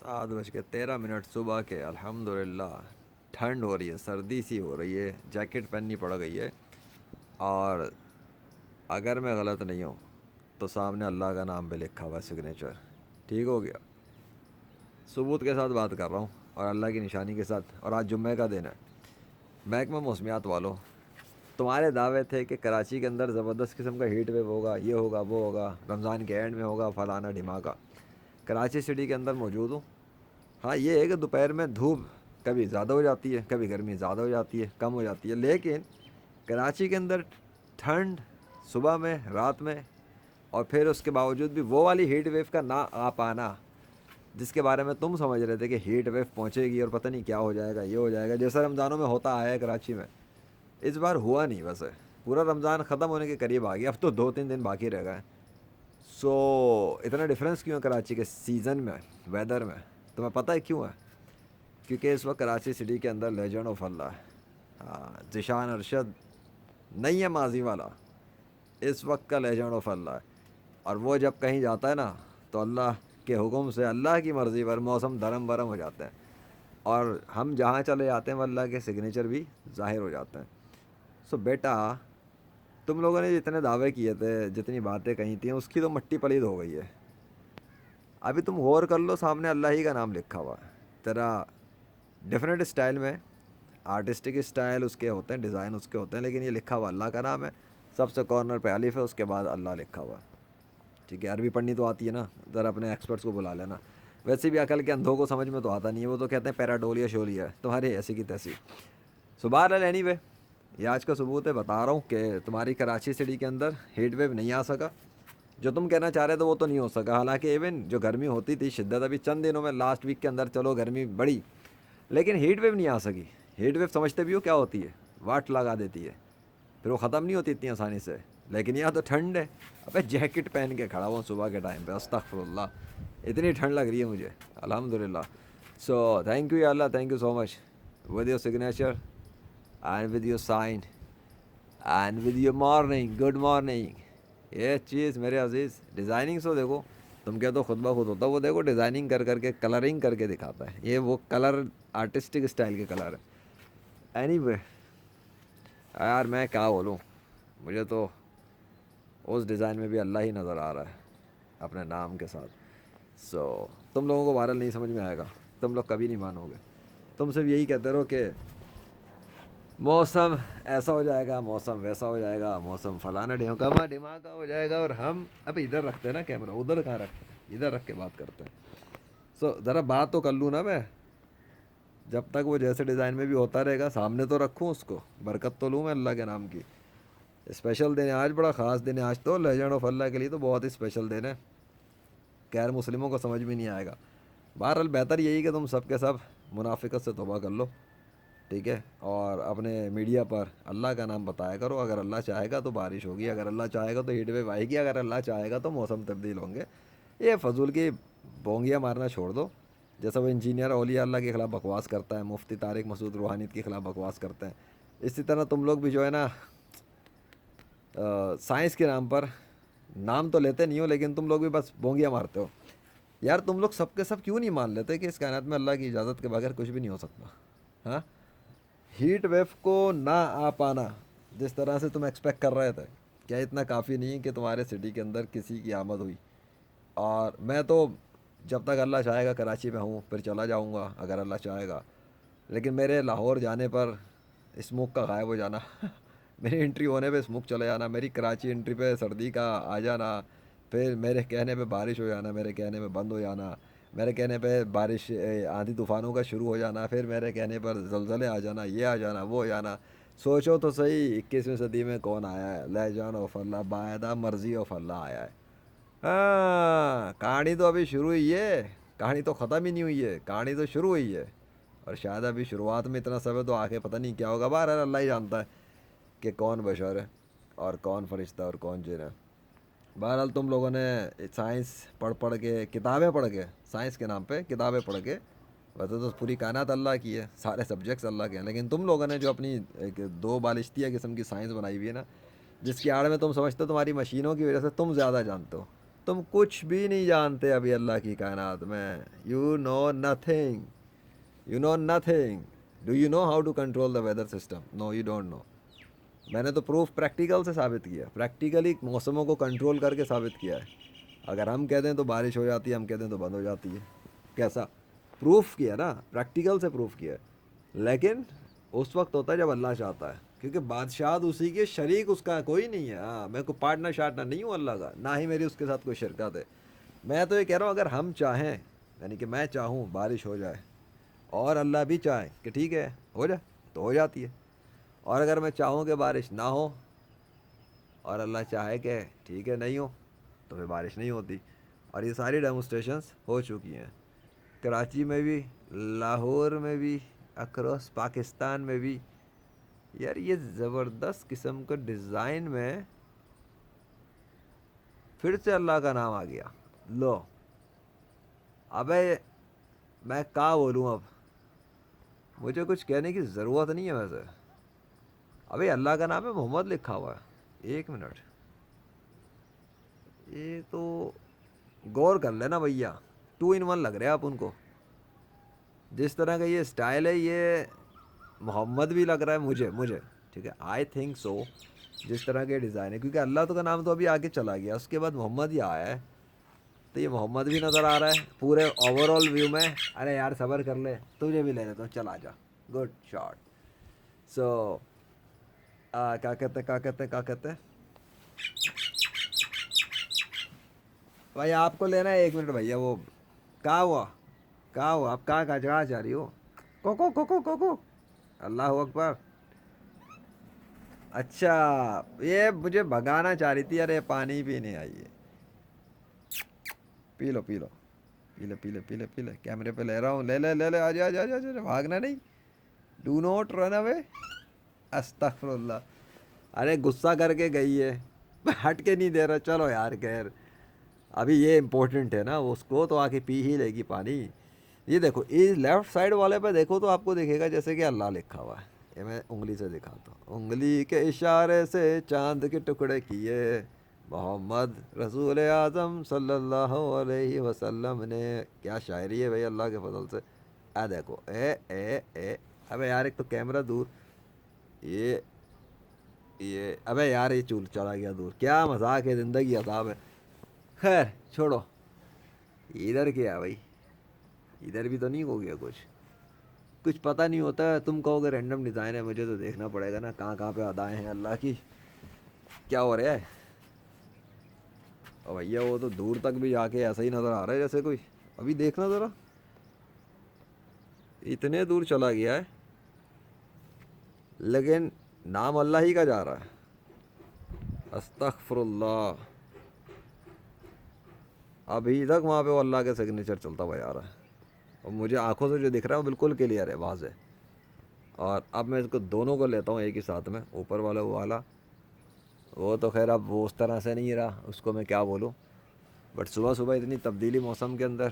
8:13 صبح کے الحمدللہ ٹھنڈ ہو رہی ہے، سردی سی ہو رہی ہے، جیکٹ پہننی پڑ گئی ہے۔ اور اگر میں غلط نہیں ہوں تو سامنے اللہ کا نام بھی لکھا ہوا ہے، سگنیچر ٹھیک ہو گیا۔ ثبوت کے ساتھ بات کر رہا ہوں اور اللہ کی نشانی کے ساتھ، اور آج جمعہ کا دن ہے۔ محکمہ موسمیات والوں، تمہارے دعوے تھے کہ کراچی کے اندر زبردست قسم کا ہیٹ ویو ہوگا، یہ ہوگا وہ ہوگا، رمضان کے اینڈ میں ہوگا، فلانا ڈھماکا۔ کراچی سٹی کے اندر موجود ہوں۔ ہاں یہ ہے کہ دوپہر میں دھوپ کبھی زیادہ ہو جاتی ہے، کبھی گرمی زیادہ ہو جاتی ہے، کم ہو جاتی ہے، لیکن کراچی کے اندر ٹھنڈ صبح میں، رات میں، اور پھر اس کے باوجود بھی وہ والی ہیٹ ویو کا نہ آ پانا جس کے بارے میں تم سمجھ رہے تھے کہ ہیٹ ویو پہنچے گی اور پتہ نہیں کیا ہو جائے گا، یہ ہو جائے گا، جیسا رمضانوں میں ہوتا آیا ہے کراچی میں، اس بار ہوا نہیں۔ ویسے پورا رمضان ختم ہونے کے قریب آ گیا، اب تو 2-3 دن باقی رہ گئے۔ سو اتنا ڈفرینس کیوں ہے کراچی کے سیزن میں، ویدر میں؟ تمہیں پتہ ہے کیوں ہے؟ کیونکہ اس وقت کراچی سٹی کے اندر لیجنڈ آف اللہ ہے، ذیشان ارشد نہیں ہے ماضی والا، اس وقت کا لیجنڈ آف اللہ ہے۔ اور وہ جب کہیں جاتا ہے نا تو اللہ کے حکم سے، اللہ کی مرضی پر موسم دھرم برم ہو جاتا ہے، اور ہم جہاں چلے جاتے ہیں وہ اللہ کے سگنیچر بھی ظاہر ہو جاتے ہیں۔ سو بیٹا، تم لوگوں نے جتنے دعوے کیے تھے، جتنی باتیں کہی تھیں، اس کی تو مٹی پلید ہو گئی ہے۔ ابھی تم غور کر لو، سامنے اللہ ہی کا نام لکھا ہوا ہے، تیرا ڈفرینٹ اسٹائل میں، آرٹسٹک اسٹائل اس کے ہوتے ہیں، ڈیزائن اس کے ہوتے ہیں، لیکن یہ لکھا ہوا اللہ کا نام ہے، سب سے کارنر پہ الف ہے، اس کے بعد اللہ لکھا ہوا ہے۔ ٹھیک ہے، عربی پڑھنی تو آتی ہے نا، ذرا اپنے ایکسپرٹس کو بلا لینا۔ ویسے بھی عقل کے اندھوں کو سمجھ میں تو آتا نہیں ہے، وہ تو کہتے ہیں پیراڈولیا شولیا ہے تمہاری ایسی کی تیسی۔ سو بہرحال اینی وے، یہ آج کا ثبوت ہے، بتا رہا ہوں کہ تمہاری کراچی سٹی کے اندر ہیٹ ویو نہیں آ سکا، جو تم کہنا چاہ رہے تھے وہ تو نہیں ہو سکا۔ حالانکہ ایون جو گرمی ہوتی تھی شدت، ابھی چند دنوں میں لاسٹ ویک کے اندر چلو گرمی بڑی، لیکن ہیٹ ویو نہیں آ سکی۔ ہیٹ ویو سمجھتے بھی ہو کیا ہوتی ہے؟ واٹ لگا دیتی ہے، پھر وہ ختم نہیں ہوتی اتنی آسانی سے۔ لیکن یہاں تو ٹھنڈ ہے، ابے جیکٹ پہن کے کھڑا ہوں صبح کے ٹائم پہ، استغفر اللہ، اتنی ٹھنڈ لگ رہی ہے مجھے الحمدللہ۔ سو تھینک یو یا Allah, thank you so much with your signature and with your sign and with your morning, good morning. یہ چیز میرے عزیز، ڈیزائننگ سو دیکھو، تم کہتے ہو خود بخود ہوتا، وہ دیکھو ڈیزائننگ کر کر کے، کلرنگ کر کے دکھاتا ہے، یہ وہ کلر آرٹسٹک اسٹائل کے کلر ہے۔ اینی وے یار، میں کیا بولوں، مجھے تو اس ڈیزائن میں بھی اللہ ہی نظر آ رہا ہے اپنے نام کے ساتھ۔ سو تم لوگوں کو وائرل نہیں سمجھ میں آئے گا، تم لوگ کبھی نہیں مانو گے، تم صرف یہی کہتے رہو کہ موسم ایسا ہو جائے گا، موسم ویسا ہو جائے گا، موسم فلانا ڈھماکہ ہو جائے گا، اور ہم اب ادھر رکھتے ہیں نا کیمرہ، ادھر کہاں رکھتے ہیں، ادھر رکھ کے بات کرتے ہیں۔ سو ذرا بات تو کر لوں نا میں، جب تک وہ جیسے ڈیزائن میں بھی ہوتا رہے گا، سامنے تو رکھوں اس کو، برکت تو لوں میں اللہ کے نام کی۔ اسپیشل دن ہے آج، بڑا خاص دن ہے آج، تو لیجنڈ آف اللہ کے لیے تو بہت ہی اسپیشل دن ہے، غیر مسلموں کو سمجھ میں نہیں آئے گا۔ بہرحال بہتر یہی کہ تم سب کے سب منافقت سے توبہ کر لو، ٹھیک ہے، اور اپنے میڈیا پر اللہ کا نام بتایا کرو۔ اگر اللہ چاہے گا تو بارش ہوگی، اگر اللہ چاہے گا تو ہیٹ ویو آئے گی، اگر اللہ چاہے گا تو موسم تبدیل ہوں گے۔ یہ فضول کی بونگیاں مارنا چھوڑ دو، جیسا وہ انجینئر اولیاء اللہ کے خلاف بکواس کرتا ہے، مفتی طارق مسعود روحانی کے خلاف بکواس کرتے ہیں، اسی طرح تم لوگ بھی جو ہے نا، سائنس کے نام پر نام تو لیتے نہیں ہو، لیکن تم لوگ بھی بس بونگیاں مارتے ہو۔ یار تم لوگ سب کے سب کیوں نہیں مان لیتے کہ اس کائنات میں اللہ کی اجازت کے بغیر کچھ بھی نہیں ہو سکتا؟ ہاں، ہیٹ ویو کو نہ آ پانا جس طرح سے تم ایکسپیکٹ کر رہے تھے، کیا اتنا کافی نہیں ہے کہ تمہارے سٹی کے اندر کسی کی آمد ہوئی؟ اور میں تو جب تک اللہ چاہے گا کراچی میں ہوں، پھر چلا جاؤں گا اگر اللہ چاہے گا، لیکن میرے لاہور جانے پر اسموک کا غائب ہو جانا میری انٹری ہونے پہ اسموک چلے جانا، میری کراچی انٹری پہ سردی کا آ جانا، پھر میرے کہنے پہ بارش ہو جانا، میرے کہنے پہ بند ہو جانا، میرے کہنے پہ بارش آندھی طوفانوں کا شروع ہو جانا، پھر میرے کہنے پر زلزلے آ جانا، یہ آ جانا، وہ آ جانا۔ سوچو تو صحیح، 21ویں صدی میں کون آیا ہے؟ لیجنڈ آف اللہ، باعدہ مرضی آف اللہ آیا ہے۔ ہاں، کہانی تو ابھی شروع ہوئی ہے، کہانی تو ختم ہی نہیں ہوئی ہے، کہانی تو شروع ہوئی ہے، اور شاید ابھی شروعات میں اتنا سب ہے تو آگے پتہ نہیں کیا ہوگا۔ بہرحال اللہ ہی جانتا ہے کہ کون بشر ہے اور کون فرشتہ اور کون جن ہے۔ بہرحال تم لوگوں نے سائنس پڑھ پڑھ کے، کتابیں پڑھ کے، سائنس کے نام پہ کتابیں پڑھ کے، ویسے تو پوری کائنات اللہ کی ہے، سارے سبجیکٹس اللہ کے ہیں، لیکن تم لوگوں نے جو اپنی ایک دو بالشتیہ قسم کی سائنس بنائی ہوئی ہے نا، جس کی آڑ میں تم سمجھتے ہو تمہاری مشینوں کی وجہ سے تم زیادہ جانتے ہو، تم کچھ بھی نہیں جانتے ابھی اللہ کی کائنات میں. You know nothing. You know nothing. Do you know how to control the weather system? No you don't know. میں نے تو پروف پریکٹیکل سے ثابت کیا. پریکٹیکلی موسموں کو کنٹرول کر کے ثابت کیا ہے. اگر ہم کہہ دیں تو بارش ہو جاتی ہے, ہم کہہ دیں تو بند ہو جاتی ہے. کیسا پروف کیا نا, پریکٹیکل سے پروف کیا ہے. لیکن اس وقت ہوتا ہے جب اللہ چاہتا ہے, کیونکہ بادشاہت اسی کے, شریک اس کا کوئی نہیں ہے. ہاں, میں کوئی پارٹنر شارٹنر نہیں ہوں اللہ کا, نہ ہی میری اس کے ساتھ کوئی شرکت ہے. میں تو یہ کہہ رہا ہوں اگر ہم چاہیں, یعنی کہ میں چاہوں بارش ہو جائے, اور اللہ بھی چاہیں کہ ٹھیک ہے ہو جائے, تو ہو جاتی ہے. اور اگر میں چاہوں کہ بارش نہ ہو, اور اللہ چاہے کہ ٹھیک ہے نہیں ہو, تو پھر بارش نہیں ہوتی. اور یہ ساری ڈیمونسٹریشنس ہو چکی ہیں, کراچی میں بھی, لاہور میں بھی, اکراس پاکستان میں بھی. یار یہ زبردست قسم کا ڈیزائن میں پھر سے اللہ کا نام آ گیا. لو ابے میں کیا بولوں اب, مجھے کچھ کہنے کی ضرورت نہیں ہے ویسے. ابھی اللہ کا نام ہے, محمد لکھا ہوا ہے. ایک منٹ, یہ تو غور کر لینا بھیا, 2 in 1 لگ رہے آپ ان کو. جس طرح کا یہ اسٹائل ہے, یہ محمد بھی لگ رہا ہے مجھے ٹھیک ہے, آئی تھنک سو. جس طرح کے ڈیزائن ہے, کیونکہ اللہ تو کا نام تو ابھی آگے چلا گیا, اس کے بعد محمد ہی آیا ہے, تو یہ محمد بھی نظر آ رہا ہے پورے اوور آل ویو میں. ارے یار صبر کر لے, تجھے بھی لے لیتا ہوں, چل آ جا. Good shot. سو کیا کہتے ہیں بھائی, آپ کو لینا ہے. 1 منٹ بھیا, وہ کہاں ہوا آپ کہاں جا رہی ہو؟ کوکو اللہ اکبر. اچھا, یہ مجھے بھگانا چاہ رہی تھی. ارے پانی پینے آئیے, پی لو کیمرے پہ لے رہا ہوں. لے آ جا, بھاگنا نہیں. ڈو ناٹ رن اوے. استغفر اللہ. ارے غصہ کر کے گئی ہے, ہٹ کے نہیں دے رہا. چلو یار خیر, ابھی یہ امپورٹنٹ ہے نا, اس کو تو آ کے پی ہی لے گی پانی. یہ دیکھو, اس لیفٹ سائڈ والے پہ دیکھو تو آپ کو دیکھے گا جیسے کہ اللہ لکھا ہوا ہے. یہ میں انگلی سے دکھاتا ہوں, انگلی کے اشارے سے چاند کے ٹکڑے کیے محمد رسول اعظم صلی اللہ علیہ وسلم نے. کیا شاعری ہے بھائی اللہ کے فضل سے. دیکھو اے ابے یار, ایک تو کیمرہ دور, یہ ابے یار یہ چول چلا گیا دور. کیا مذاق ہے, زندگی عذاب ہے. خیر چھوڑو, ادھر کیا بھائی, ادھر بھی تو نہیں ہو گیا کچھ پتہ نہیں ہوتا. تم کہو گے رینڈم ڈیزائن ہے, مجھے تو دیکھنا پڑے گا نا کہاں پہ ادائیں ہیں اللہ کی. کیا ہو رہا ہے اور بھیا, وہ تو دور تک بھی جا کے ایسا ہی نظر آ رہا ہے جیسے کوئی. ابھی دیکھنا ذرا, اتنے دور چلا گیا ہے, لیکن نام اللہ ہی کا جا رہا ہے. استغفر اللہ. ابھی تک وہاں پہ وہ اللہ کا سگنیچر چلتا ہوا جا رہا ہے, اور مجھے آنکھوں سے جو دکھ رہا ہے وہ بالکل کلیئر ہے, واضح. اور اب میں اس کو دونوں کو لیتا ہوں ایک ہی ساتھ میں, اوپر والا وہ والا. وہ تو خیر اب وہ اس طرح سے نہیں رہا, اس کو میں کیا بولوں. بٹ صبح اتنی تبدیلی موسم کے اندر,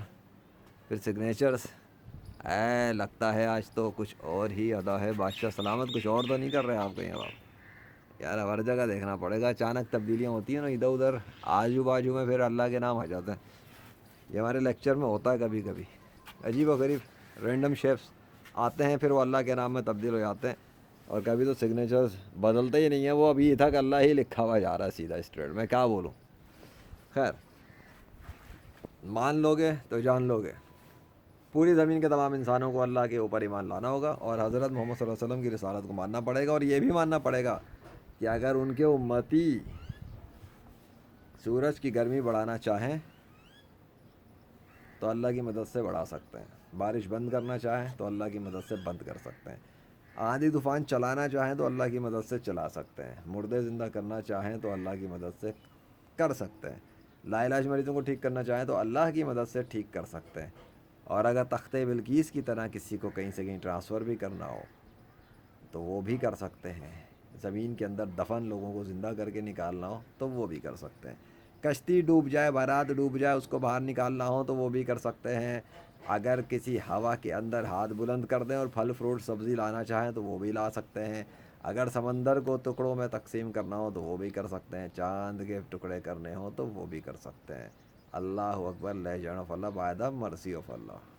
پھر سگنیچرز. لگتا ہے آج تو کچھ اور ہی ادا ہے. بادشاہ سلامت, کچھ اور تو نہیں کر رہے آپ کہیں اب آپ. یار ہر جگہ دیکھنا پڑے گا, اچانک تبدیلیاں ہوتی ہیں نا ادھر ادھر, آجو بازو میں پھر اللہ کے نام آ جاتے ہیں. یہ ہمارے لیکچر میں ہوتا ہے کبھی کبھی, عجیب و غریب رینڈم شیپس آتے ہیں, پھر وہ اللہ کے نام میں تبدیل ہو جاتے ہیں. اور کبھی تو سگنیچرز بدلتے ہی نہیں ہیں, وہ ابھی تک اللہ ہی لکھا ہوا جا رہا ہے سیدھا اسٹریٹ. میں کیا بولوں. خیر, مان لو گے تو جان لو گے, پوری زمین کے تمام انسانوں کو اللہ کے اوپر ایمان لانا ہوگا, اور حضرت محمد صلی اللہ علیہ وسلم کی رسالت کو ماننا پڑے گا. اور یہ بھی ماننا پڑے گا کہ اگر ان کے امتی سورج کی گرمی بڑھانا چاہیں تو اللہ کی مدد سے بڑھا سکتے ہیں, بارش بند کرنا چاہیں تو اللہ کی مدد سے بند کر سکتے ہیں, آندھی طوفان چلانا چاہیں تو اللہ کی مدد سے چلا سکتے ہیں, مردے زندہ کرنا چاہیں تو اللہ کی مدد سے کر سکتے ہیں, لا علاج مریضوں کو ٹھیک کرنا چاہیں تو اللہ کی مدد سے ٹھیک کر سکتے ہیں. اور اگر تختِ بلقیس کی طرح کسی کو کہیں سے کہیں ٹرانسفر بھی کرنا ہو تو وہ بھی کر سکتے ہیں. زمین کے اندر دفن لوگوں کو زندہ کر کے نکالنا ہو تو وہ بھی کر سکتے ہیں. کشتی ڈوب جائے, بارات ڈوب جائے, اس کو باہر نکالنا ہو تو وہ بھی کر سکتے ہیں. اگر کسی ہوا کے اندر ہاتھ بلند کر دیں اور پھل فروٹ سبزی لانا چاہیں تو وہ بھی لا سکتے ہیں. اگر سمندر کو ٹکڑوں میں تقسیم کرنا ہو تو وہ بھی کر سکتے ہیں. چاند کے ٹکڑے کرنے ہوں تو وہ بھی کر سکتے ہیں. اللہ اکبر، legend of Allah, by the mercy of Allah.